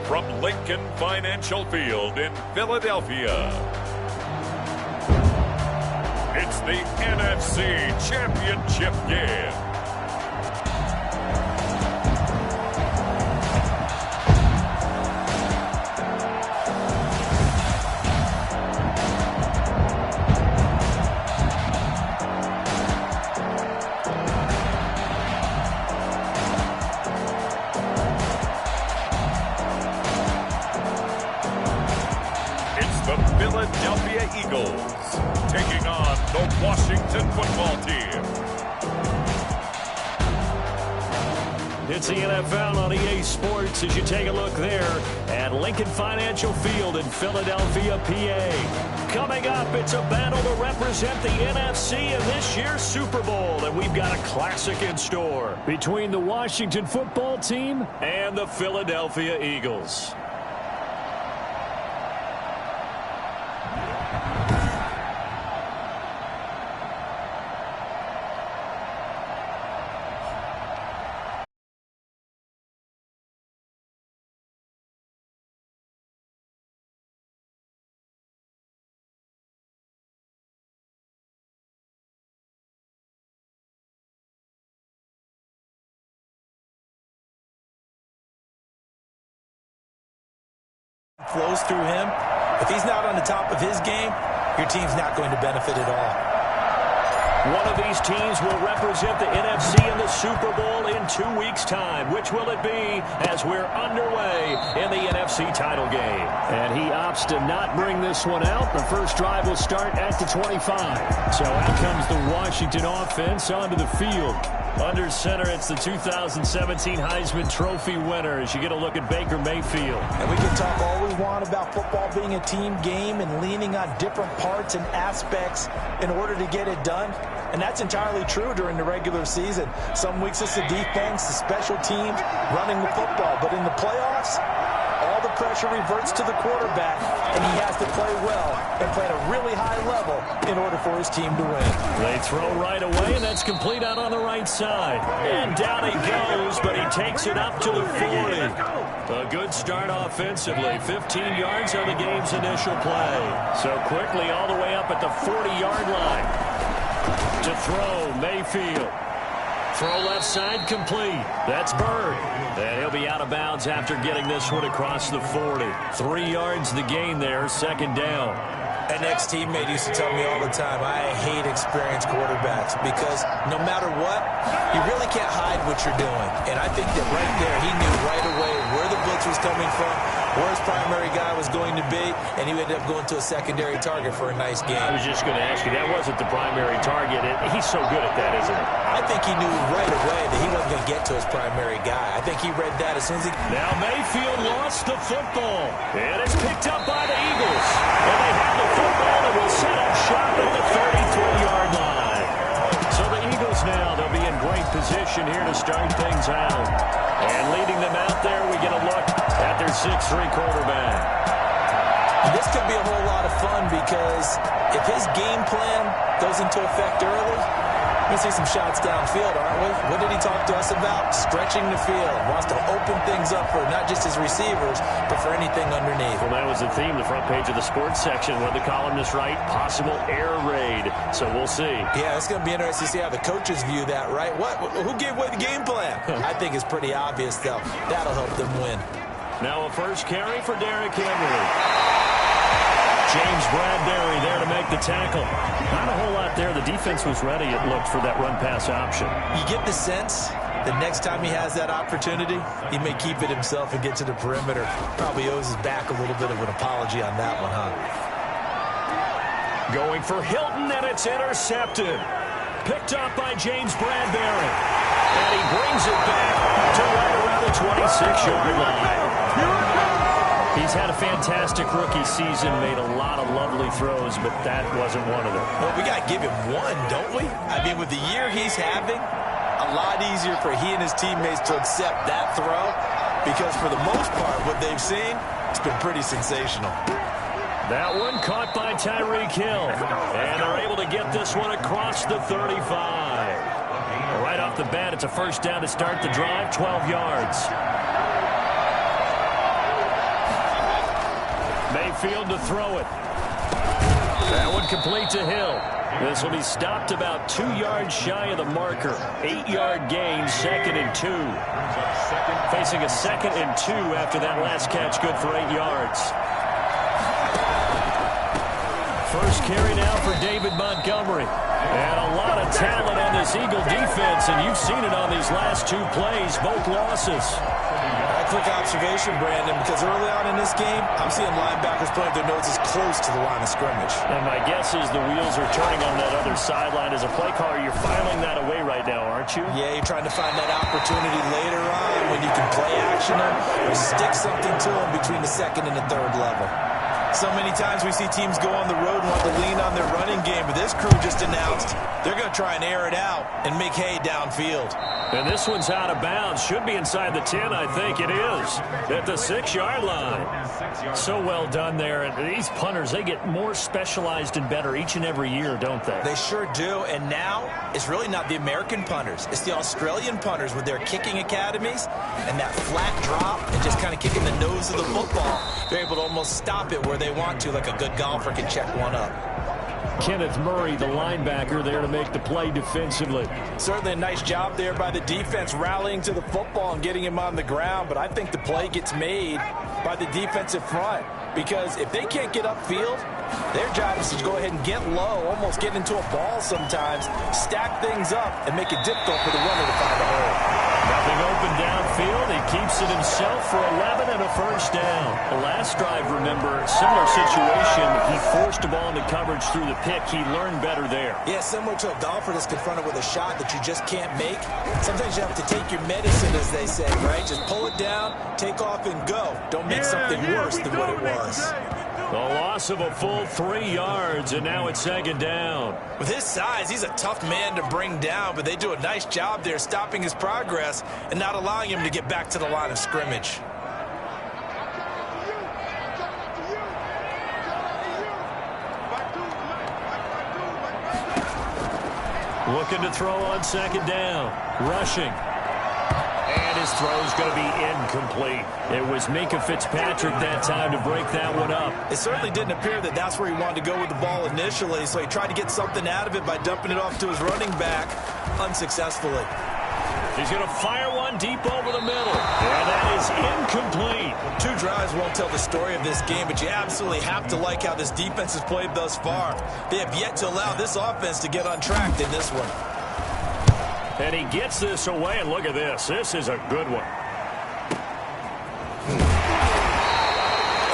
from Lincoln Financial Field in Philadelphia. It's the NFC Championship game. Philadelphia Eagles taking on the Washington football team. It's the NFL on EA Sports as you take a look there at Lincoln Financial Field in Philadelphia, PA. Coming up, it's a battle to represent the NFC in this year's Super Bowl, and we've got a classic in store between the Washington football team and the Philadelphia Eagles. Flows through him. If he's not on the top of his game, your team's not going to benefit at all. One of these teams will represent the NFC in the Super Bowl in 2 weeks' time. Which will it be as we're underway in the NFC title game? And he opts to not bring this one out. The first drive will start at the 25. So out comes the Washington offense onto the field. Under center, it's the 2017 Heisman Trophy winner as you get a look at Baker Mayfield. And we can talk all we want about football being a team game and leaning on different parts and aspects in order to get it done. And that's entirely true during the regular season. Some weeks it's the defense, the special teams, running the football. But in the playoffs, all the pressure reverts to the quarterback, and he has to play well and play at a really high level in order for his team to win. They throw right away, and that's complete out on the right side. And down he goes, but he takes it up to the 40. A good start offensively. 15 yards on the game's initial play. So quickly all the way up at the 40-yard line. To throw, Mayfield. Throw left side complete. That's Bird. And he'll be out of bounds after getting this one across the 40. 3 yards the gain there, second down. An ex-teammate used to tell me all the time, I hate experienced quarterbacks because no matter what, you really can't hide what you're doing. And I think that right there, he knew right away where the blitz was coming from, where his primary guy was going to be, and he ended up going to a secondary target for a nice game. I was just going to ask you, that wasn't the primary target. He's so good at that, isn't he? I think he knew right away that he wasn't going to get to his primary guy. I think he read that as soon as he... Now Mayfield lost the football, and it's picked up by the Eagles. And they have the football and will set up shop at the 33-yard line. So the Eagles now, they'll be in great position here to start things out. And leading them out there, we get a look at their 6'3 quarterback. This could be a whole lot of fun because if his game plan goes into effect early, we're going to see some shots downfield, aren't we? What did he talk to us about? Stretching the field. Wants to open things up for not just his receivers, but for anything underneath. Well, that was the theme, the front page of the sports section, where the columnists write, possible air raid. So we'll see. Yeah, it's going to be interesting to see how the coaches view that, right? Who gave away the game plan? I think it's pretty obvious, though. That'll help them win. Now a first carry for Derrick Henry. James Bradbury there to make the tackle. Not a whole lot there. The defense was ready, it looked, for that run-pass option. You get the sense that next time he has that opportunity, he may keep it himself and get to the perimeter. Probably owes his back a little bit of an apology on that one, huh? Going for Hilton, and it's intercepted. Picked up by James Bradbury. And he brings it back to right around the 26-yard line. He's had a fantastic rookie season, made a lot of lovely throws, but that wasn't one of them. Well, we got to give him one, don't we? I mean, with the year he's having, a lot easier for he and his teammates to accept that throw because for the most part, what they've seen, it's been pretty sensational. That one caught by Tyreek Hill, and they're able to get this one across the 35. Right off the bat, it's a first down to start the drive, 12 yards. Mayfield to throw it. That one complete to Hill. This will be stopped about 2 yards shy of the marker. 8-yard gain, 2nd and 2. Facing a 2nd and 2 after that last catch, good for 8 yards. First carry now for David Montgomery. And a lot of talent on this Eagle defense, and you've seen it on these last 2 plays, both losses. A quick observation, Brandon, because early on in this game, I'm seeing linebackers putting their noses close to the line of scrimmage. And my guess is the wheels are turning on that other sideline. As a play caller, you're filing that away right now, aren't you? Yeah, you're trying to find that opportunity later on when you can play action them or stick something to them between the 2nd and the 3rd level. So many times we see teams go on the road and want to lean on their running game, but this crew just announced they're going to try and air it out and make hay downfield. And this one's out of bounds. Should be inside the 10, I think it is. At the 6-yard line. So well done there. And these punters, they get more specialized and better each and every year, don't they? They sure do. And now it's really not the American punters. It's the Australian punters with their kicking academies and that flat drop and just kind of kicking the nose of the football. They're able to almost stop it where they want to, like a good golfer can check one up. Kenneth Murray, the linebacker, there to make the play defensively. Certainly a nice job there by the defense rallying to the football and getting him on the ground, but I think the play gets made by the defensive front because if they can't get upfield, their job is to go ahead and get low, almost get into a ball sometimes, stack things up, and make it difficult for the runner to find a hole. Nothing open downfield. He keeps it himself for 11 and a first down. The last drive, remember, similar situation. He forced a ball into coverage through the pick. He learned better there. Yeah, similar to a golfer that's confronted with a shot that you just can't make. Sometimes you have to take your medicine, as they say, right? Just pull it down, take off, and go. Don't make something worse than what it was. The loss of a full 3 yards, and now it's 2nd down. With his size, he's a tough man to bring down, but they do a nice job there stopping his progress and not allowing him to get back to the line of scrimmage. Looking to throw on 2nd down. Rushing. And his throw's going to be incomplete. It was Minkah Fitzpatrick that time to break that one up. It certainly didn't appear that that's where he wanted to go with the ball initially, so he tried to get something out of it by dumping it off to his running back unsuccessfully. He's going to fire one deep over the middle. And that is incomplete. 2 drives won't tell the story of this game, but you absolutely have to like how this defense has played thus far. They have yet to allow this offense to get untracked in this one. And he gets this away, and look at this. This is a good one.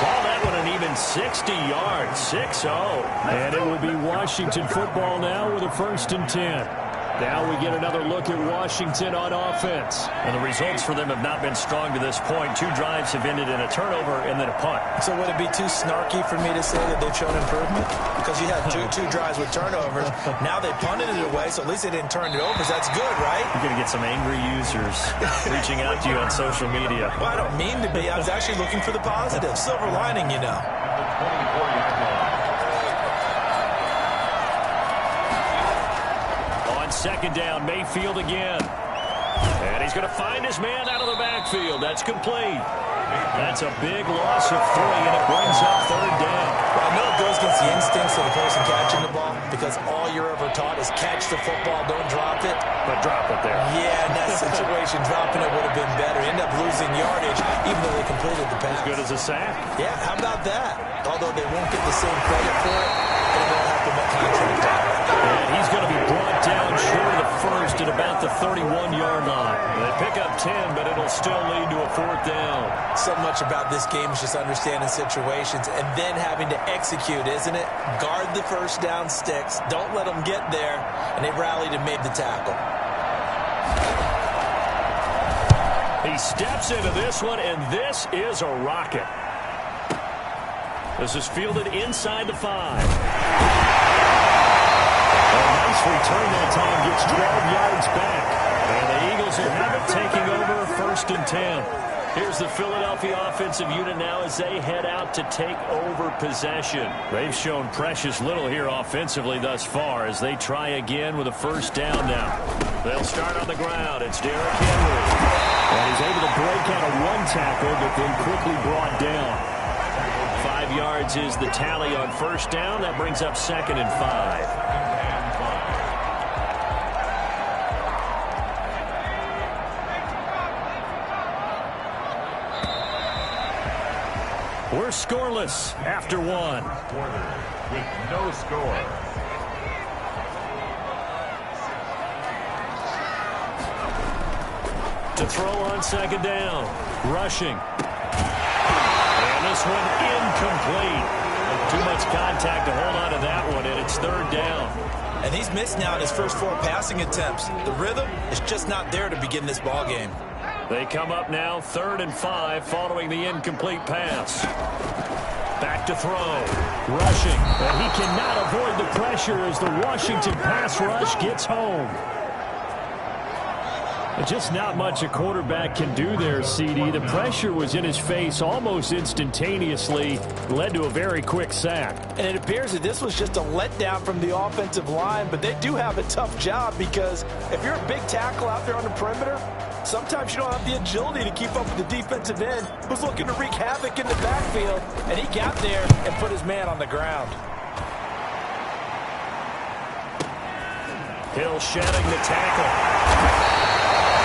Call that one an even 60 yards, 6-0. And it will be Washington football now with a 1st and 10. Now we get another look at Washington on offense. And the results for them have not been strong to this point. 2 drives have ended in a turnover and then a punt. So would it be too snarky for me to say that they've shown improvement? Because you had two drives with turnovers. Now they punted it away, so at least they didn't turn it over. So that's good, right? You're going to get some angry users reaching out to you on social media. Well, I don't mean to be. I was actually looking for the positive. Silver lining, you know. On 2nd down, Mayfield again. And he's going to find his man out of the backfield. That's complete. That's a big loss of 3, and it brings up 3rd down. Well, I know it goes against the instincts of the person catching the ball because all you're ever taught is catch the football, don't drop it. But drop it there. Yeah, in that situation, dropping it would have been better. End up losing yardage, even though they completed the pass. As good as a sack. Yeah, how about that? Although they won't get the same credit for it, they will have to make contract out. And he's going to be brought down short of the 1st at about the 31-yard line. They pick up 10, but it'll still lead to a 4th down. So much about this game is just understanding situations and then having to execute, isn't it? Guard the 1st down sticks. Don't let them get there. And they rallied and made the tackle. He steps into this one, and this is a rocket. This is fielded inside the 5. Nice return that time, gets 12 yards back. And the Eagles will have it, taking over 1st and 10. Here's the Philadelphia offensive unit now as they head out to take over possession. They've shown precious little here offensively thus far as they try again with a 1st down now. They'll start on the ground. It's Derrick Henry. And he's able to break out of 1 tackle, but then quickly brought down. 5 yards yards is the tally on first down. That brings up 2nd and 5. We're scoreless after 1. Quarter with no score. To throw on 2nd down. Rushing. And this one incomplete. Too much contact to hold on to that one, and it's 3rd down. And he's missed now in his first 4 passing attempts. The rhythm is just not there to begin this ball game. They come up now 3rd and 5 following the incomplete pass. Back to throw. Rushing. And he cannot avoid the pressure as the Washington pass rush gets home. Just not much a quarterback can do there, CD. The pressure was in his face almost instantaneously. Led to a very quick sack. And it appears that this was just a letdown from the offensive line, but they do have a tough job because if you're a big tackle out there on the perimeter, sometimes you don't have the agility to keep up with the defensive end who's looking to wreak havoc in the backfield, and he got there and put his man on the ground. Hill shedding the tackle.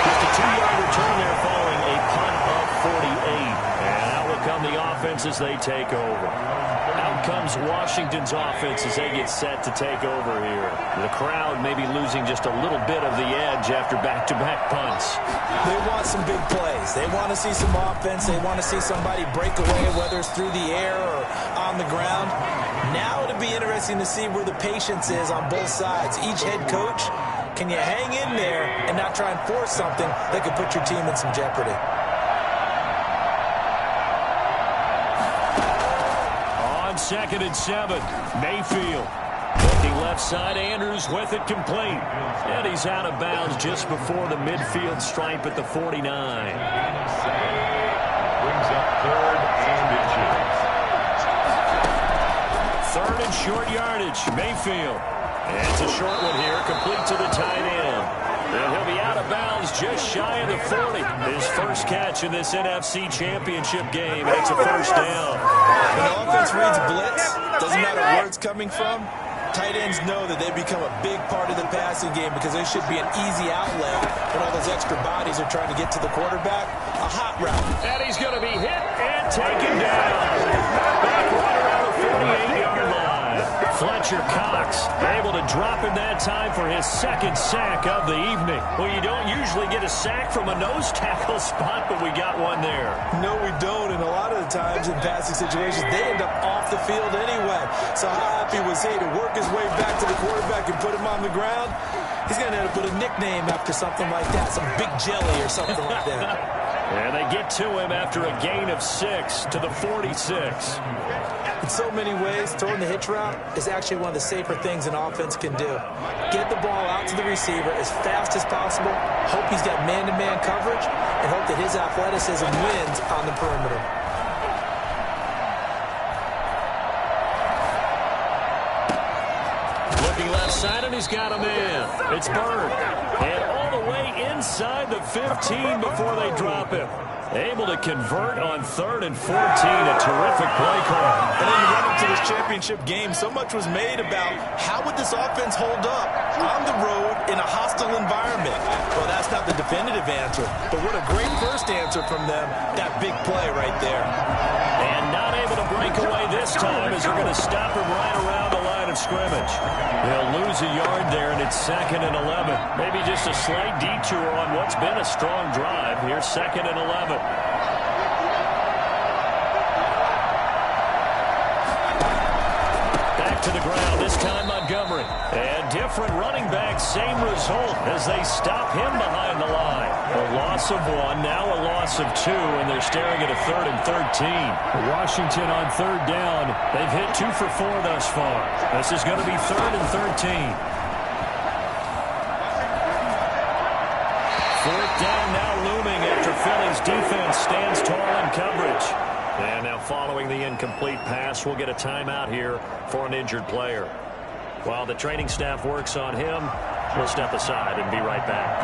Just a 2-yard return there following a punt of 48. And out will come the offense as they take over. Out comes Washington's offense as they get set to take over here. The crowd may be losing just a little bit of the edge after back-to-back punts. They want some big plays. They want to see some offense. They want to see somebody break away, whether it's through the air or on the ground. Now it'll be interesting to see where the patience is on both sides. Each head coach, can you hang in there and not try and force something that could put your team in some jeopardy? On 2nd and 7, Mayfield. Looking left side, Andrews with it complete. And he's out of bounds just before the midfield stripe at the 49. Brings up 3rd and inches. 3rd and short yardage, Mayfield. And it's a short one here, complete to the tight end. And he'll be out of bounds just shy of the 40. His first catch in this NFC Championship game, and it's a 1st down. When the offense reads blitz, doesn't matter where it's coming from, tight ends know that they become a big part of the passing game because they should be an easy outlet when all those extra bodies are trying to get to the quarterback. A hot route. And he's going to be hit and taken down. Back right around the 48-yard line. Fletcher Cox able to drop in that time for his 2nd sack of the evening. Well, you don't usually get a sack from a nose tackle spot, but we got one there. No, we don't, and a lot of the times in passing situations, they end up off the field anyway. So how happy was he to work his way back to the quarterback and put him on the ground? He's going to end up with a nickname after something like that, some Big Jelly or something like that. And they get to him after a gain of 6 to the 46. In so many ways, throwing the hitch route is actually one of the safer things an offense can do. Get the ball out to the receiver as fast as possible, hope he's got man-to-man coverage, and hope that his athleticism wins on the perimeter. Looking left side, and he's got a man. It's Bird. And all the way inside the 15 before they drop him. Able to convert on 3rd and 14. A terrific play call. And then run into this championship game, so much was made about how would this offense hold up on the road in a hostile environment. Well, that's not the definitive answer, but what a great first answer from them. That big play right there. And not able to break away this time as they're going to stop him right around the line of scrimmage. They'll lose a yard there, and it's 2nd and 11. Maybe just a slight detour on what's been a strong drive. Here's 2nd and 11. Back to the ground, this time Montgomery. And different running back, same result as they stop him behind the line. A loss of 1, now a loss of 2, and they're staring at a 3rd and 13. Washington on 3rd down. They've hit 2 for 4 thus far. This is going to be 3rd and 13. 4th down now looming after Philly's defense stands tall in coverage. And now following the incomplete pass, we'll get a timeout here for an injured player. While the training staff works on him, we'll step aside and be right back.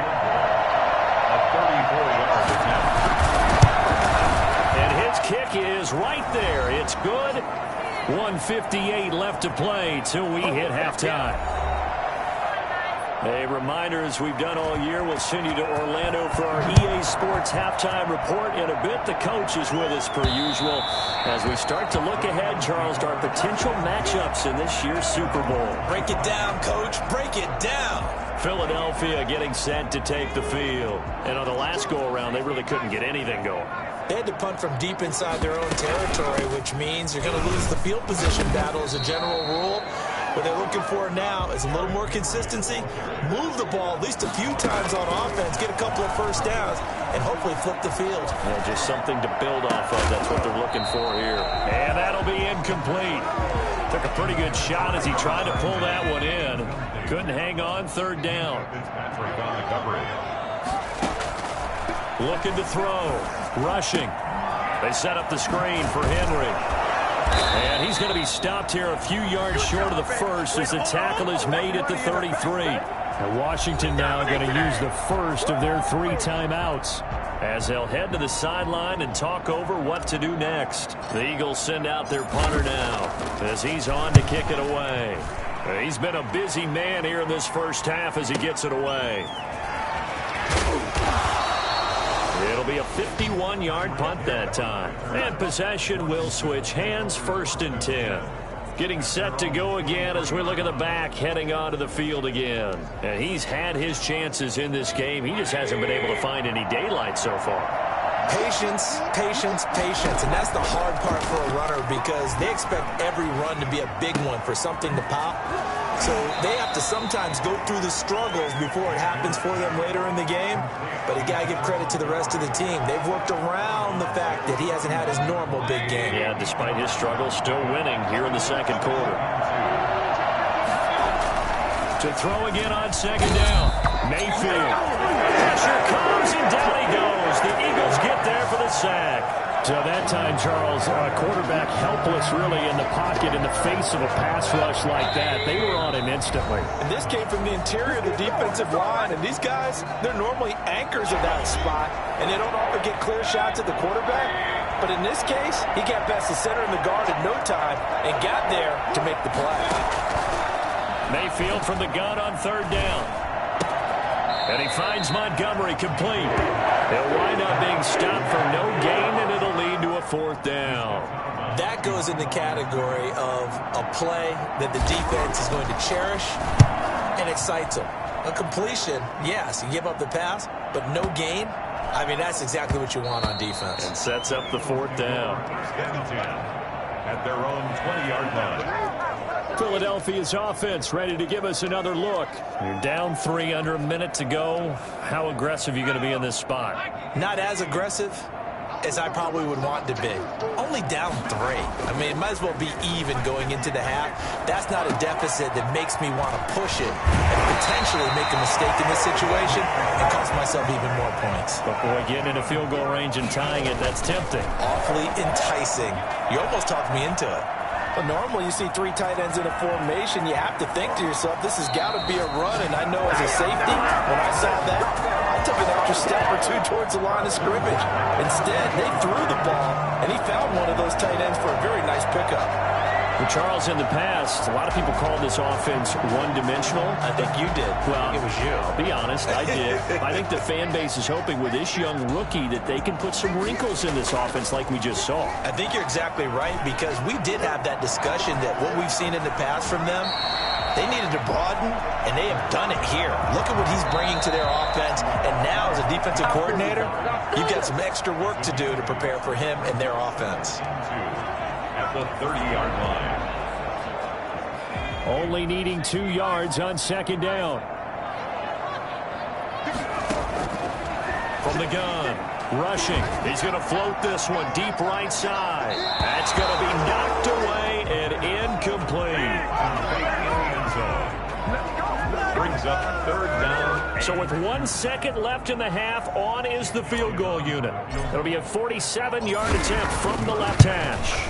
A 34-yard attempt. And his kick is right there. It's good. 1:58 left to play till we hit halftime. A reminder, as we've done all year, we'll send you to Orlando for our EA Sports halftime report. In a bit, the coach is with us per usual as we start to look ahead, Charles, to our potential matchups in this year's Super Bowl. Break it down, Coach. Break it down. Philadelphia getting set to take the field. And on the last go-around, they really couldn't get anything going. They had to punt from deep inside their own territory, which means you're going to lose the field position battle as a general rule. What they're looking for now is a little more consistency, move the ball at least a few times on offense, get a couple of first downs, and hopefully flip the field. Yeah, just something to build off of. That's what they're looking for here. And that'll be incomplete. Took a pretty good shot as he tried to pull that one in. Couldn't hang on, third down. Looking to throw. Rushing. They set up the screen for Henry. And he's going to be stopped here a few yards short of the first as the tackle is made at the 33. And Washington now going to use the first of their 3 timeouts as they'll head to the sideline and talk over what to do next. The Eagles send out their punter now as he's on to kick it away. He's been a busy man here in this first half as he gets it away. It'll be a 51-yard punt that time. And possession will switch hands, 1st and 10. Getting set to go again as we look at the back heading onto the field again. And he's had his chances in this game. He just hasn't been able to find any daylight so far. Patience, patience, patience. And that's the hard part for a runner because they expect every run to be a big one for something to pop. So they have to sometimes go through the struggles before it happens for them later in the game. But you got to give credit to the rest of the team. They've worked around the fact that he hasn't had his normal big game. Yeah, despite his struggles, still winning here in the second quarter. To throw again on second down. Mayfield. Pressure comes and down he goes. The Eagles get there for the sack. So that time, Charles, quarterback helpless really in the pocket in the face of a pass rush like that. They were on him instantly. And this came from the interior of the defensive line. And these guys, they're normally anchors of that spot. And they don't often get clear shots at the quarterback. But in this case, he got past the center and the guard in no time and got there to make the play. Mayfield from the gun on third down. And he finds Montgomery complete. He'll wind up being stopped for no gain, and it'll lead to a 4th down. That goes in the category of a play that the defense is going to cherish and excites them. A completion, yes, you give up the pass, but no gain. I mean, that's exactly what you want on defense. And sets up the 4th down. At their own 20-yard line. Philadelphia's offense ready to give us another look. You're down 3 under a minute to go. How aggressive are you going to be in this spot? Not as aggressive as I probably would want to be. Only down 3. I mean, it might as well be even going into the half. That's not a deficit that makes me want to push it and potentially make a mistake in this situation and cost myself even more points. But boy, getting into field goal range and tying it, that's tempting. Awfully enticing. You almost talked me into it. But normally you see 3 tight ends in a formation, you have to think to yourself, this has got to be a run. And I know as a safety, when I saw that, I took an extra step or 2 towards the line of scrimmage. Instead, they threw the ball, and he found one of those tight ends for a very nice pickup. Well, Charles, in the past, a lot of people called this offense one-dimensional. I think you did. Well, I think it was you. I'll be honest, I did. I think the fan base is hoping with this young rookie that they can put some wrinkles in this offense like we just saw. I think you're exactly right because we did have that discussion that what we've seen in the past from them, they needed to broaden, and they have done it here. Look at what he's bringing to their offense, and now as a defensive coordinator, you've got some extra work to do to prepare for him and their offense. At the 30-yard line. Only needing 2 yards on second down. From the gun, rushing. He's going to float this one deep right side. That's going to be knocked away and incomplete. Brings up 3rd down. So with 1 second left in the half, on is the field goal unit. It'll be a 47-yard attempt from the left hash.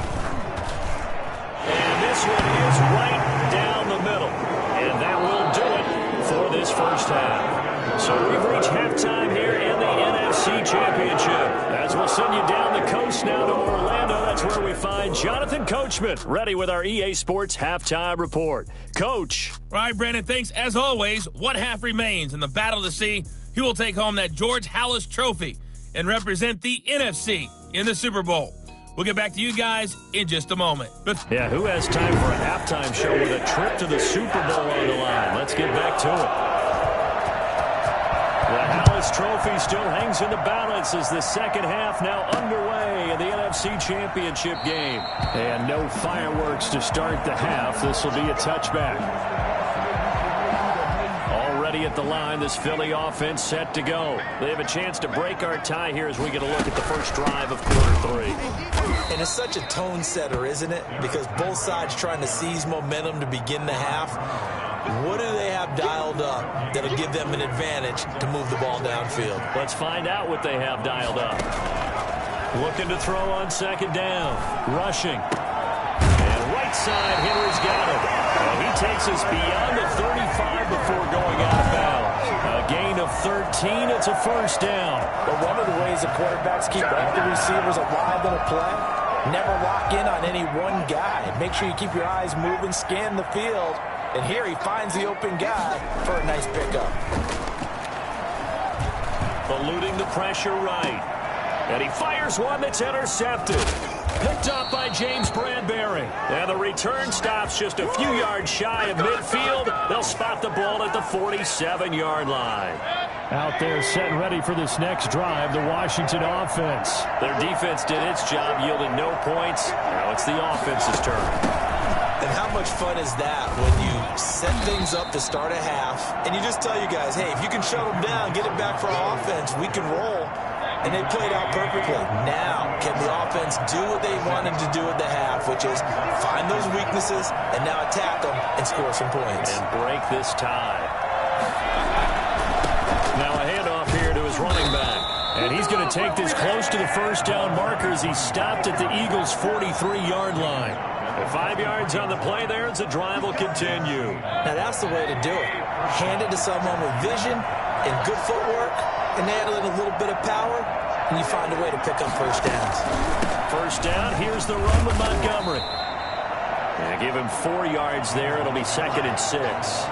And this one is right down the middle. And that will do it for this first half. So we've reached halftime here in the NFC Championship as As we'll send you down the coast now to Orlando, that's where we find Jonathan Coachman, ready with our EA Sports Halftime Report. Coach. All right, Brandon, thanks. As always, one half remains in the battle to see who will take home that George Halas Trophy and represent the NFC in the Super Bowl. We'll get back to you guys in just a moment. Yeah, who has time for a halftime show with a trip to the Super Bowl on the line? Let's get back to it. The Halas Trophy still hangs in the balance as the second half now underway in the NFC Championship game. And no fireworks to start the half. This will be a touchback. Already at the line, this Philly offense set to go. They have a chance to break our tie here as we get a look at the first drive of quarter 3. And it's such a tone setter, isn't it? Because both sides trying to seize momentum to begin the half. What do they have dialed up that'll give them an advantage to move the ball downfield? Let's find out what they have dialed up. Looking to throw on second down. Rushing. And right side, Henry's got him. He takes us beyond the 35 before going out of bounds. A gain of 13. It's a first down. But one of the ways the quarterbacks keep the receivers alive in a play, never lock in on any one guy. Make sure you keep your eyes moving, scan the field. And here he finds the open guy for a nice pickup. Eluding the pressure right. And he fires one that's intercepted. Picked up by James Bradbury. And the return stops just a few yards shy of midfield. They'll spot the ball at the 47-yard line. Out there set and ready for this next drive, the Washington offense. Their defense did its job, yielding no points. Now it's the offense's turn. And how much fun is that when you set things up to start a half and you just tell you guys, hey, if you can shut them down, get it back for our offense, we can roll. And they played out perfectly. Now, can the offense do what they wanted to do at the half, which is find those weaknesses and now attack them and score some points. And break this tie. Now a handoff here to his running back. And he's going to take this close to the first down markers. He stopped at the Eagles' 43-yard line. 5 yards on the play there as the drive will continue. Now that's the way to do it. Hand it to someone with vision and good footwork, and add in a little bit of power, and you find a way to pick up first downs. First down, here's the run with Montgomery. And give him 4 yards there. It'll be 2nd and 6.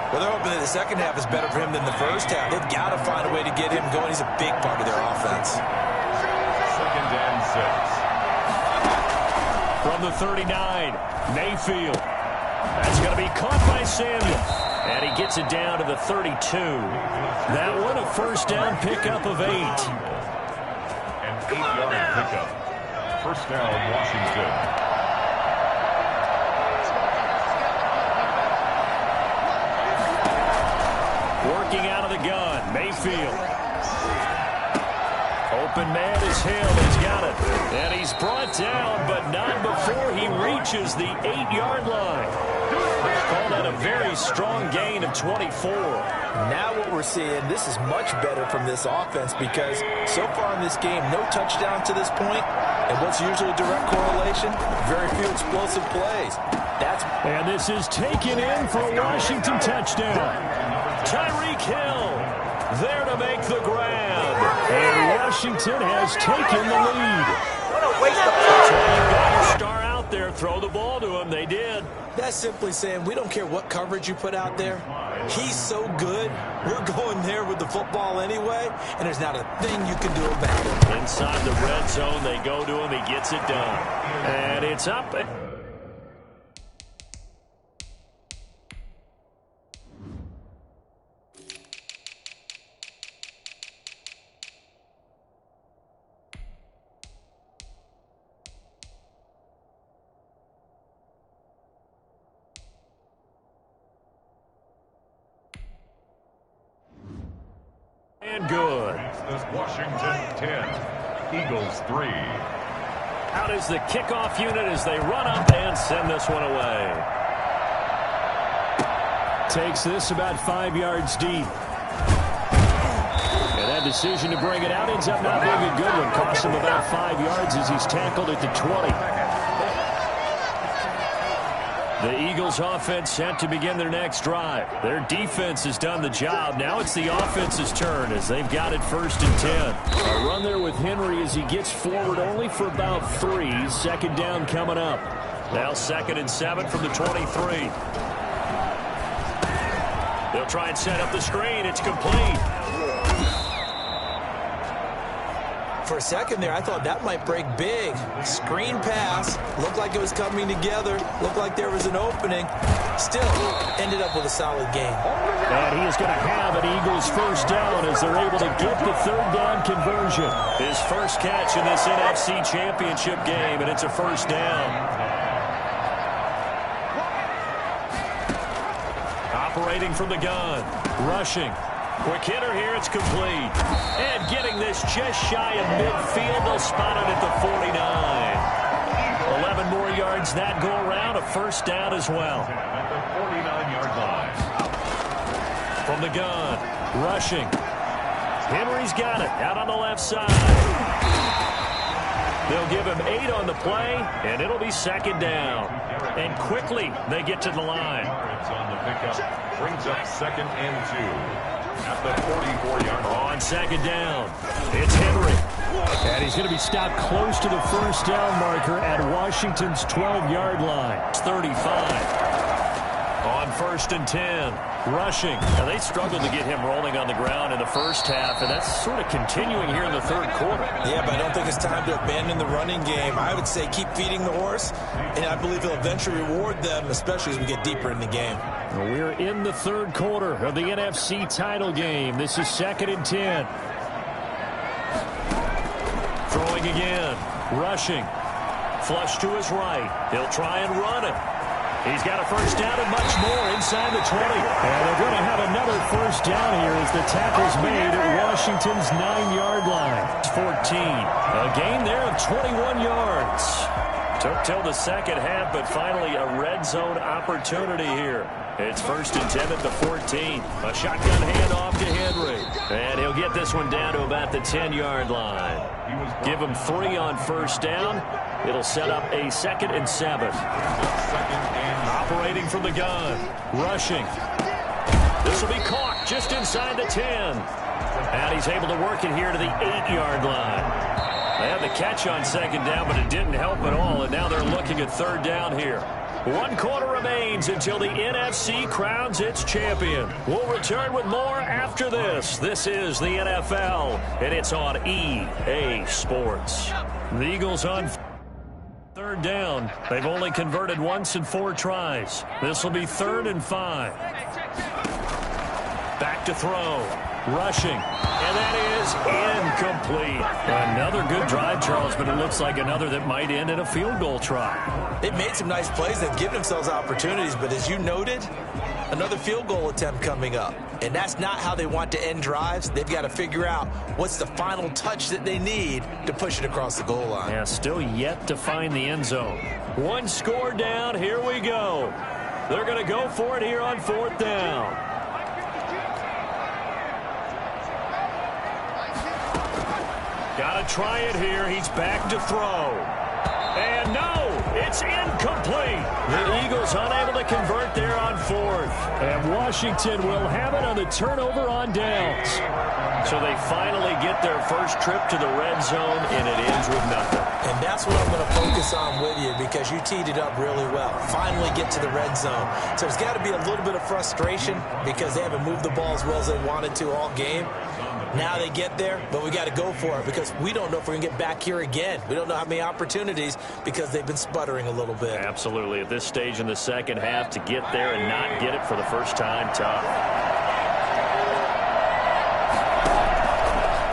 Well, they're hoping that the second half is better for him than the first half. They've got to find a way to get him going. He's a big part of their offense. 2nd and 6. From the 39, Mayfield. That's going to be caught by Samuel. And he gets it down to the 32. That one a first down pickup of 8. An 8-yard pickup. First down, Washington. Working out of the gun, Mayfield. Open man is Hill. He's got it. And he's brought down, but not before he reaches the 8-yard line. Call that a very strong gain of 24. Now what we're seeing, this is much better from this offense because so far in this game, no touchdown to this point. And what's usually a direct correlation? Very few explosive plays. And this is taken in for a Washington touchdown. Tyreek Hill there to make the grab. And Washington has taken the lead. What a waste of time. You got your star out there. Throw the ball to him. They did. That's simply saying we don't care what coverage you put out there. He's so good. We're going there with the football anyway, and there's not a thing you can do about it. Inside the red zone, they go to him. He gets it done. And it's up. And good. Washington 10, Eagles 3. Out is the kickoff unit as they run up and send this one away. Takes this about 5 yards deep. And that decision to bring it out ends up not being a good one. Costs him about 5 yards as he's tackled at the 20. The Eagles offense set to begin their next drive. Their defense has done the job. Now it's the offense's turn as they've got it 1st and 10. A run there with Henry as he gets forward only for about 3. 2nd down coming up. Now 2nd and 7 from the 23. They'll try and set up the screen. It's complete. For a second there, I thought that might break big. Screen pass. Looked like it was coming together. Looked like there was an opening. Still ended up with a solid game. And he is going to have an Eagles 1st down as they're able to get the 3rd down conversion. His first catch in this NFC Championship game, and it's a 1st down. Operating from the gun. Rushing. Quick hitter here. It's complete. And getting this just shy of midfield. They'll spot it at the 49. 11 more yards that go around. A 1st down as well. At the 49-yard line. From the gun. Rushing. Henry's got it. Out on the left side. They'll give him 8 on the play, and it'll be 2nd down. And quickly, they get to the line. On the pickup. Brings up 2nd and 2. At the 44-yard line. On 2nd down, it's Henry. And he's going to be stopped close to the 1st down marker at Washington's 12-yard line. It's 35. On 1st and 10, rushing. Now, they struggled to get him rolling on the ground in the first half, and that's sort of continuing here in the 3rd quarter. Yeah, but I don't think it's time to abandon the running game. I would say keep feeding the horse, and I believe he'll eventually reward them, especially as we get deeper in the game. We're in the 3rd quarter of the NFC title game. This is 2nd and 10. Throwing again. Rushing. Flush to his right. He'll try and run it. He's got a 1st down and much more inside the 20. And they're going to have another 1st down here as the tackle's made at Washington's 9-yard line. It's 14. A gain there of 21 yards. Took till the 2nd half, but finally a red zone opportunity here. It's 1st and 10 at the 14. A shotgun handoff to Henry. And he'll get this one down to about the 10-yard line. Give him 3 on 1st down. It'll set up a 2nd and 7. Operating from the gun. Rushing. This will be caught just inside the 10. And he's able to work it here to the 8-yard line. They had the catch on 2nd down, but it didn't help at all. And now they're looking at 3rd down here. 1 quarter remains until the NFC crowns its champion. We'll return with more after this. This is the NFL, and it's on EA Sports. The Eagles on 3rd down. They've only converted once in 4 tries. This will be 3rd and 5. Back to throw. Rushing. And that is incomplete. Another good drive, Charles, but it looks like another that might end in a field goal try. They've made some nice plays. They've given themselves opportunities, but as you noted, another field goal attempt coming up. And that's not how they want to end drives. They've got to figure out what's the final touch that they need to push it across the goal line. Yeah, still yet to find the end zone. 1 score down. Here we go. They're going to go for it here on 4th down. Got to try it here. He's back to throw. And no, it's incomplete. The Eagles unable to convert there on 4th. And Washington will have it on the turnover on downs. So they finally get their first trip to the red zone, and it ends with nothing. And that's what I'm going to focus on with you because you teed it up really well. Finally get to the red zone. So there's got to be a little bit of frustration because they haven't moved the ball as well as they wanted to all game. Now they get there, but we got to go for it because we don't know if we're going to get back here again. We don't know how many opportunities because they've been sputtering a little bit. Absolutely. At this stage in the second half, to get there and not get it for the first time, tough.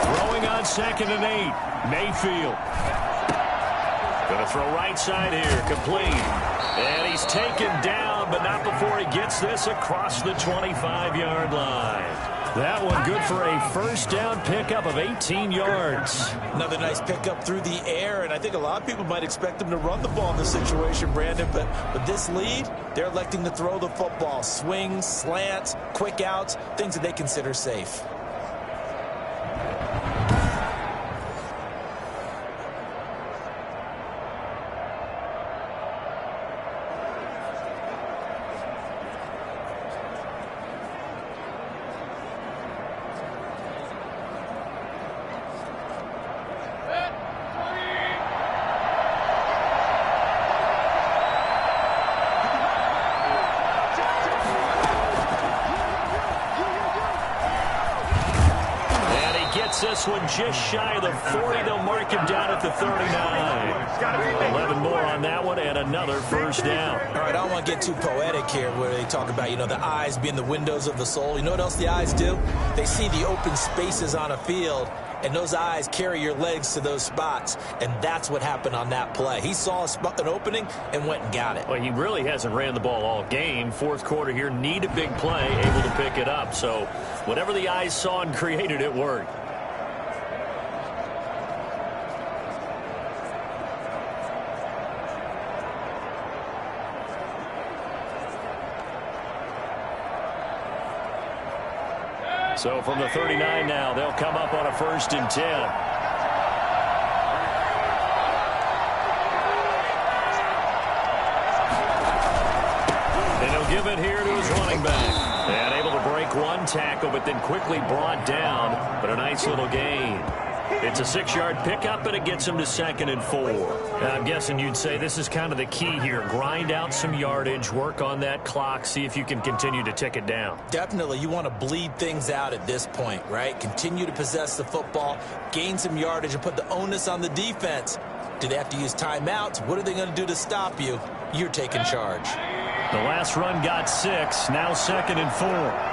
Throwing on 2nd and 8. Mayfield. Going to throw right side here. Complete. And he's taken down, but not before he gets this across the 25-yard line. That one good for a first down pickup of 18 yards. Another nice pickup through the air, and I think a lot of people might expect them to run the ball in this situation, Brandon, but with this lead, they're electing to throw the football. Swings, slants, quick outs, things that they consider safe. gets this one just shy of the 40. They'll mark him down at the 39. 11 more on that one and another first down. All right, I don't want to get too poetic here where they talk about, the eyes being the windows of the soul. You know what else the eyes do? They see the open spaces on a field, and those eyes carry your legs to those spots, and that's what happened on that play. He saw an opening and went and got it. Well, he really hasn't ran the ball all game. Fourth quarter here, need a big play, able to pick it up. So whatever the eyes saw and created, it worked. So from the 39 now, they'll come up on a 1st and 10. And he'll give it here to his running back. And able to break one tackle, but then quickly brought down. But a nice little gain. It's a 6-yard pickup, and it gets him to 2nd and 4. And I'm guessing you'd say this is kind of the key here. Grind out some yardage, work on that clock, see if you can continue to tick it down. Definitely. You want to bleed things out at this point, right? Continue to possess the football, gain some yardage, and put the onus on the defense. Do they have to use timeouts? What are they going to do to stop you? You're taking charge. The last run got 6, now 2nd and 4.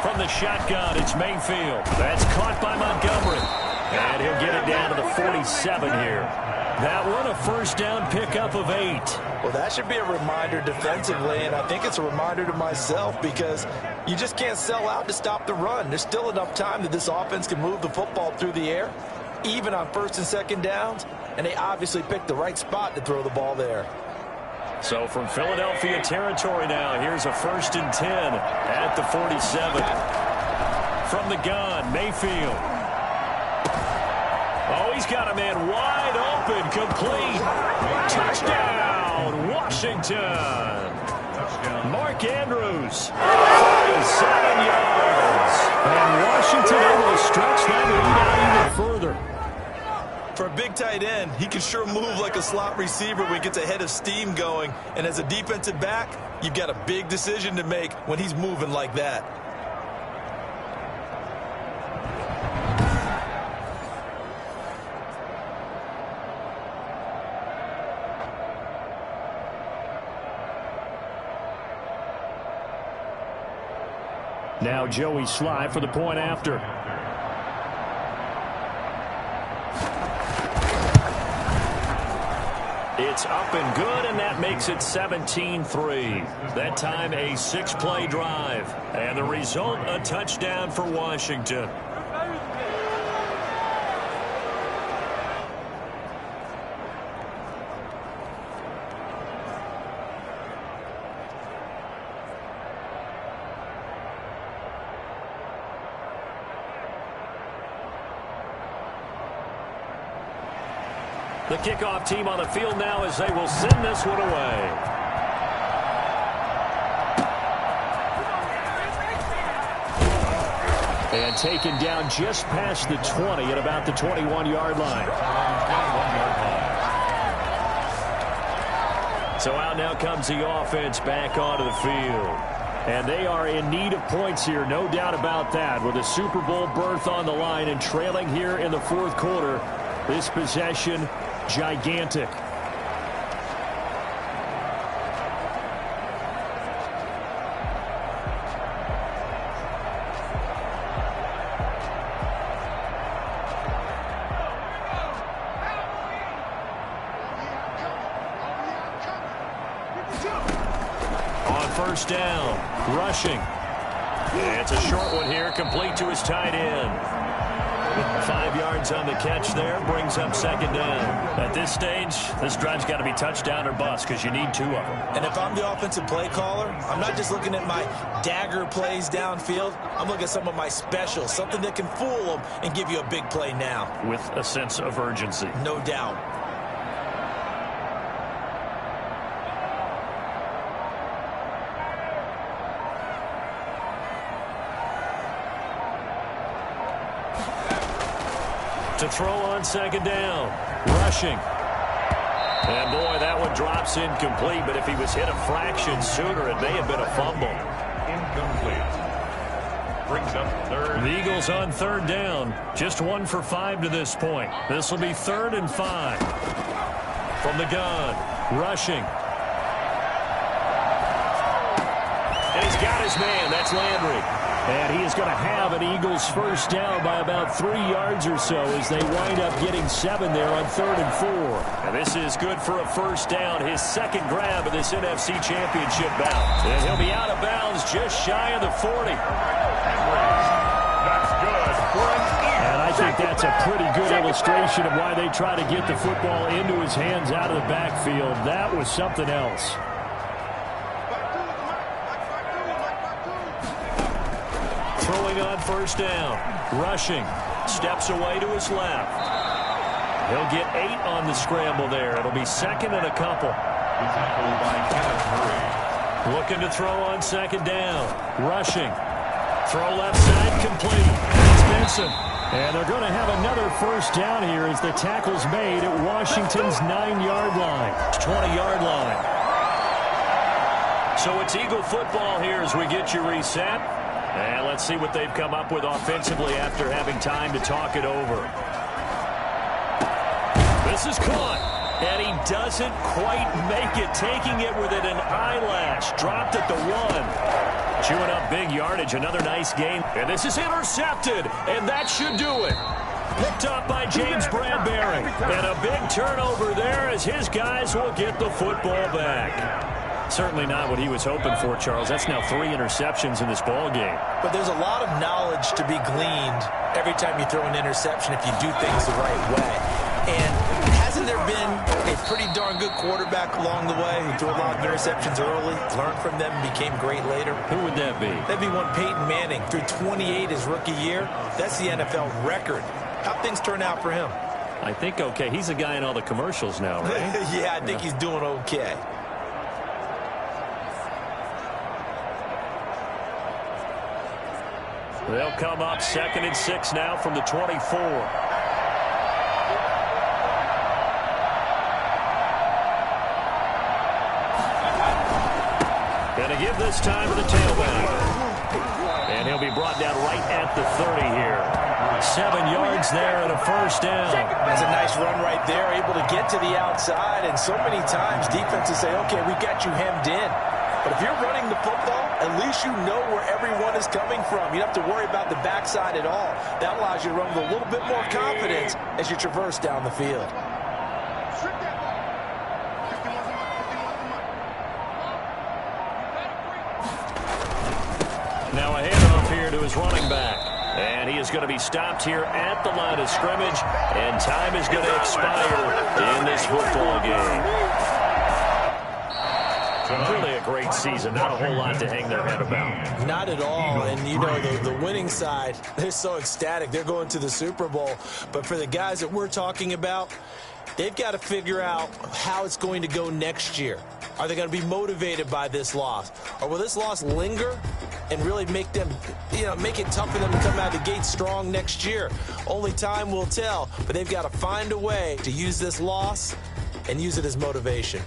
From the shotgun, it's Mayfield. That's caught by Montgomery. And he'll get it down to the 47 here. That one, a first down pickup of 8. Well, that should be a reminder defensively, and I think it's a reminder to myself because you just can't sell out to stop the run. There's still enough time that this offense can move the football through the air, even on 1st and 2nd downs, and they obviously picked the right spot to throw the ball there. So from Philadelphia territory now, here's a 1st and 10 at the 47. From the gun, Mayfield. Oh, he's got a man wide open, complete. Touchdown, Washington. Mark Andrews, 47 yards. And Washington able to stretch that lead out even further. For a big tight end, he can sure move like a slot receiver when he gets a head of steam going. And as a defensive back, you've got a big decision to make when he's moving like that. Now Joey Sly for the point after. It's up and good, and that makes it 17-3. That time a 6-play drive. And the result, a touchdown for Washington. The kickoff team on the field now as they will send this one away. And taken down just past the 20 at about the 21-yard line. So out now comes the offense back onto the field. And they are in need of points here, no doubt about that. With a Super Bowl berth on the line and trailing here in the 4th quarter, this possession gigantic. On 1st down, rushing. And it's a short one here, complete to his tight end. 5 yards on the catch there, brings up 2nd down. At this stage, this drive's got to be touchdown or bust because you need 2 of them. And if I'm the offensive play caller, I'm not just looking at my dagger plays downfield. I'm looking at some of my specials, something that can fool them and give you a big play now. With a sense of urgency. No doubt. To throw on 2nd down. Rushing. And boy, that one drops incomplete, but if he was hit a fraction sooner, it may have been a fumble. Incomplete. brings up third. The Eagles on third down. Just 1 for 5 to this point. This will be 3rd and 5. From the gun, rushing. And he's got his man. That's Landry. And he is going to have an Eagles first down by about 3 yards or so as they wind up getting 7 there on 3rd and 4. And this is good for a first down, his second grab of this NFC Championship bout. And he'll be out of bounds just shy of the 40. That's good for an And I think that's a pretty good illustration of why they try to get the football into his hands out of the backfield. That was something else. Throwing on first down. Rushing. Steps away to his left. He'll get 8 on the scramble there. It'll be 2nd and a couple. tackle by Kenneth Murray. Looking to throw on 2nd down. Rushing. Throw left side complete. It's Benson. And they're going to have another first down here as the tackle's made at Washington's 9-yard line. 20-yard line. So it's Eagle football here as we get you reset. And let's see what they've come up with offensively after having time to talk it over. This is caught. And he doesn't quite make it, taking it within an eyelash. Dropped at the 1. Chewing up big yardage, another nice game. And this is intercepted, and that should do it. Picked up by James Bradbury. And a big turnover there as his guys will get the football back. Certainly not what he was hoping for, Charles. That's now 3 interceptions in this ball game. But there's a lot of knowledge to be gleaned every time you throw an interception if you do things the right way. And hasn't there been a pretty darn good quarterback along the way who threw a lot of interceptions early, learned from them, and became great later? Who would that be? That'd be one Peyton Manning. Threw 28 his rookie year. That's the NFL record. How'd things turn out for him? I think okay. He's a guy in all the commercials now, right? Yeah, I think he's doing okay. They'll come up 2nd and 6 now from the 24. And to give this time to the tailback. And he'll be brought down right at the 30 here. 7 yards there and a first down. That's a nice run right there, able to get to the outside. And so many times defenses say, okay, we got you hemmed in. But if you're running the football, at least you know where everyone is coming from. You don't have to worry about the backside at all. That allows you to run with a little bit more confidence as you traverse down the field. Now a handoff here to his running back. And he is going to be stopped here at the line of scrimmage. And time is going to expire in this football game. Really a great season. Not a whole lot to hang their head about. Not at all. And, you know, the winning side, they're so ecstatic. They're going to the Super Bowl. But for the guys that we're talking about, they've got to figure out how it's going to go next year. Are they going to be motivated by this loss? Or will this loss linger and really make them, make it tough for them to come out of the gate strong next year? Only time will tell. But they've got to find a way to use this loss and use it as motivation.